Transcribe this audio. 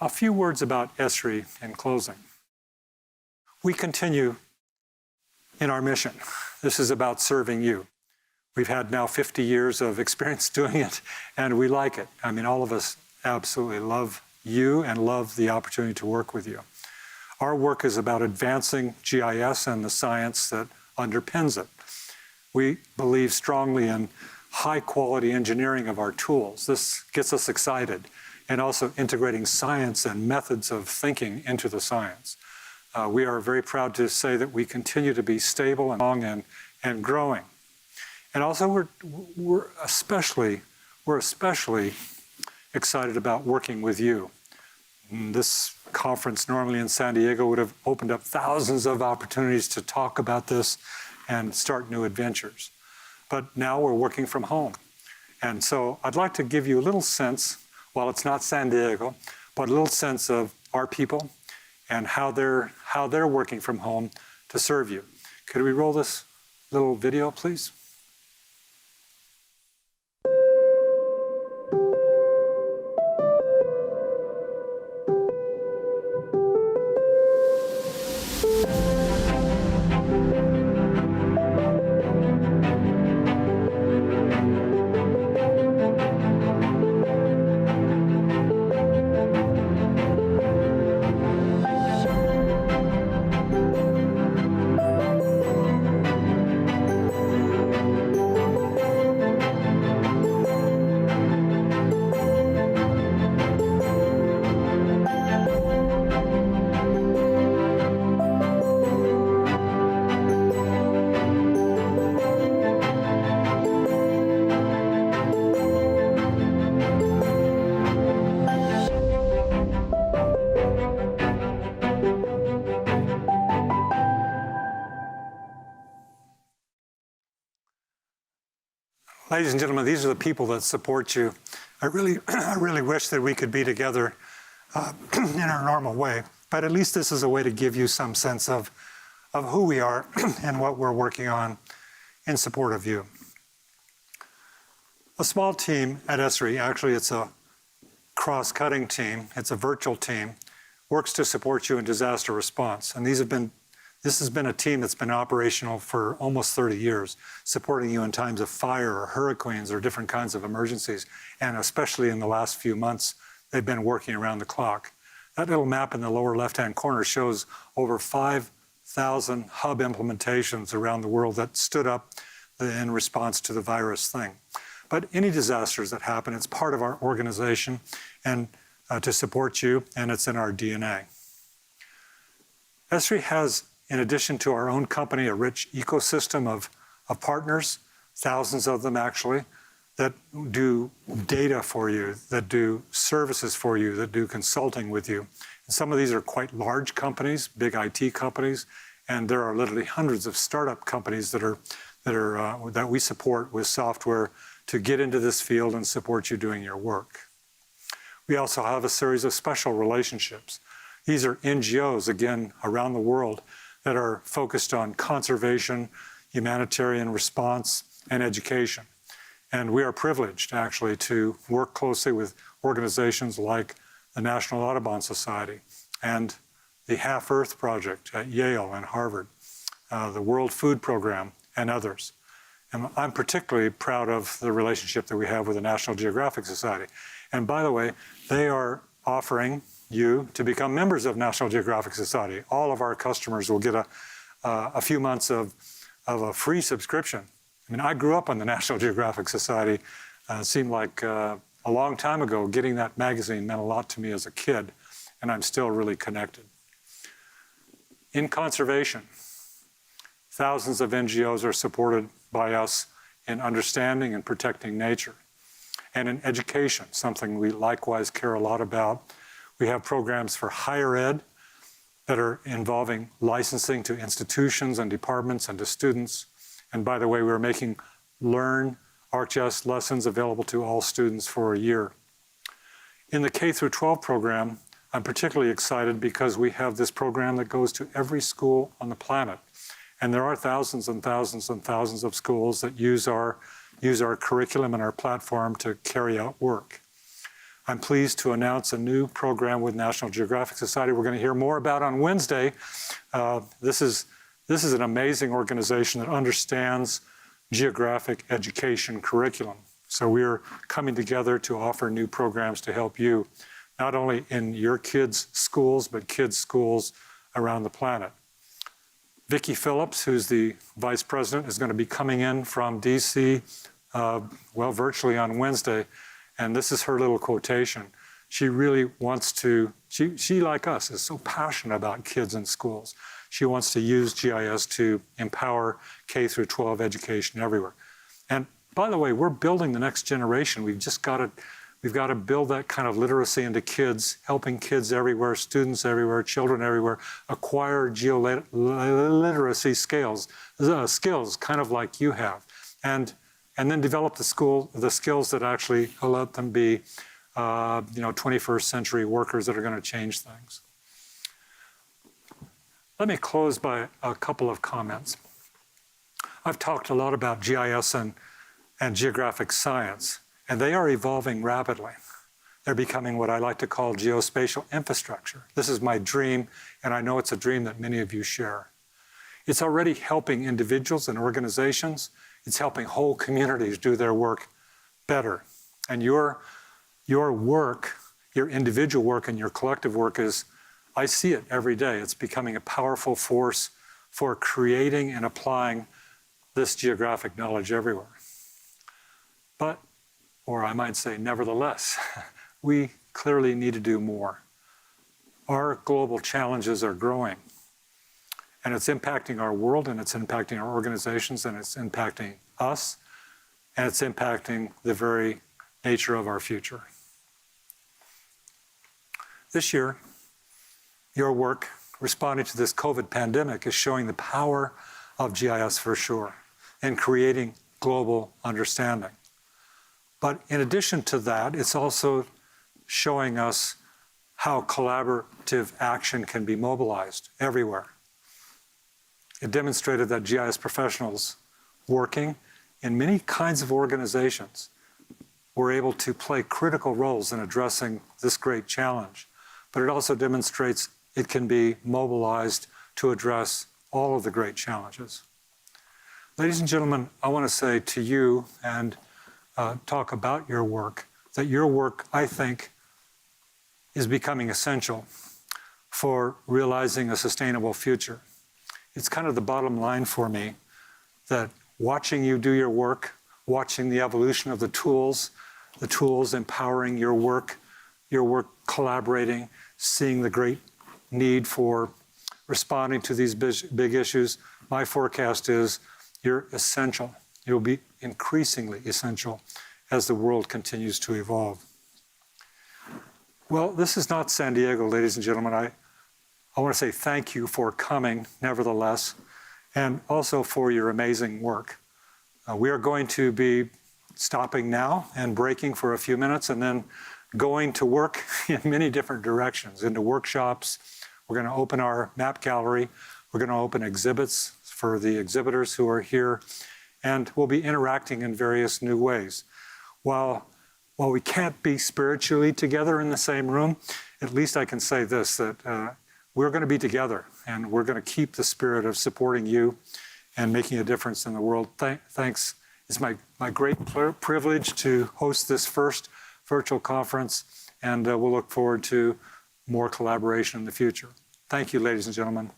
A few words about Esri in closing. We continue in our mission. This is about serving you. We've had now 50 years of experience doing it, and we like it. I mean, all of us absolutely love you and love the opportunity to work with you. Our work is about advancing GIS and the science that underpins it. We believe strongly in high-quality engineering of our tools. This gets us excited, and also integrating science and methods of thinking into the science. We are very proud to say that we continue to be stable and long and growing. And also we're especially excited about working with you. This conference normally in San Diego would have opened up thousands of opportunities to talk about this and start new adventures. But now we're working from home. And so I'd like to give you a little sense, while it's not San Diego, but a little sense of our people and how they're working from home to serve you. Could we roll this little video, please? Ladies and gentlemen, these are the people that support you. I really wish that we could be together in our normal way, but at least this is a way to give you some sense of who we are and what we're working on in support of you. A small team at Esri, actually it's a cross-cutting team, it's a virtual team, works to support you in disaster response. And this has been a team that's been operational for almost 30 years, supporting you in times of fire or hurricanes or different kinds of emergencies. And especially in the last few months, they've been working around the clock. That little map in the lower left-hand corner shows over 5,000 hub implementations around the world that stood up in response to the virus thing. But any disasters that happen, it's part of our organization and to support you, and it's in our DNA. Esri has, in addition to our own company, a rich ecosystem of partners, thousands of them actually, that do data for you, that do services for you, that do consulting with you. And some of these are quite large companies, big IT companies, and there are literally hundreds of startup companies that we support with software to get into this field and support you doing your work. We also have a series of special relationships. These are NGOs, again, around the world, that are focused on conservation, humanitarian response, and education. And we are privileged, actually, to work closely with organizations like the National Audubon Society and the Half Earth Project at Yale and Harvard, the World Food Program, and others. And I'm particularly proud of the relationship that we have with the National Geographic Society. And by the way, they are offering you to become members of National Geographic Society. All of our customers will get a few months of a free subscription. I mean, I grew up on the National Geographic Society. It seemed like a long time ago. Getting that magazine meant a lot to me as a kid, and I'm still really connected. In conservation, thousands of NGOs are supported by us in understanding and protecting nature. And in education, something we likewise care a lot about. We have programs for higher ed that are involving licensing to institutions and departments and to students. And by the way, we're making Learn ArcGIS lessons available to all students for a year. In the K through 12 program, I'm particularly excited because we have this program that goes to every school on the planet. And there are thousands and thousands and thousands of schools that use our curriculum and our platform to carry out work. I'm pleased to announce a new program with National Geographic Society we're going to hear more about on Wednesday. This is an amazing organization that understands geographic education curriculum. So we're coming together to offer new programs to help you, not only in your kids' schools, but kids' schools around the planet. Vicki Phillips, who's the vice president, is going to be coming in from DC, virtually on Wednesday. And this is her little quotation. She really wants to, she like us, is so passionate about kids in schools. She wants to use GIS to empower K through 12 education everywhere. And by the way, we're building the next generation. We've got to build that kind of literacy into kids, helping kids everywhere, students everywhere, children everywhere, acquire literacy skills, kind of like you have. And then develop the skills that actually let them be, 21st century workers that are going to change things. Let me close by a couple of comments. I've talked a lot about GIS and geographic science, and they are evolving rapidly. They're becoming what I like to call geospatial infrastructure. This is my dream, and I know it's a dream that many of you share. It's already helping individuals and organizations. It's helping whole communities do their work better. And your work, your individual work and your collective work is, I see it every day. It's becoming a powerful force for creating and applying this geographic knowledge everywhere. But, or I might say, nevertheless, we clearly need to do more. Our global challenges are growing. And it's impacting our world, and it's impacting our organizations, and it's impacting us, and it's impacting the very nature of our future. This year, your work responding to this COVID pandemic is showing the power of GIS for sure, in creating global understanding. But in addition to that, it's also showing us how collaborative action can be mobilized everywhere. It demonstrated that GIS professionals working in many kinds of organizations were able to play critical roles in addressing this great challenge. But it also demonstrates it can be mobilized to address all of the great challenges. Ladies and gentlemen, I want to say to you and talk about your work, that your work, I think, is becoming essential for realizing a sustainable future. It's kind of the bottom line for me that watching you do your work, watching the evolution of the tools empowering your work collaborating, seeing the great need for responding to these big issues, my forecast is you're essential. You'll be increasingly essential as the world continues to evolve. Well, this is not San Diego, ladies and gentlemen. I want to say thank you for coming, nevertheless, and also for your amazing work. We are going to be stopping now and breaking for a few minutes and then going to work in many different directions, into workshops. We're going to open our map gallery. We're going to open exhibits for the exhibitors who are here, and we'll be interacting in various new ways. While we can't be spiritually together in the same room, at least I can say this, that we're going to be together, and we're going to keep the spirit of supporting you and making a difference in the world. Thanks. It's my great privilege to host this first virtual conference, and we'll look forward to more collaboration in the future. Thank you, ladies and gentlemen.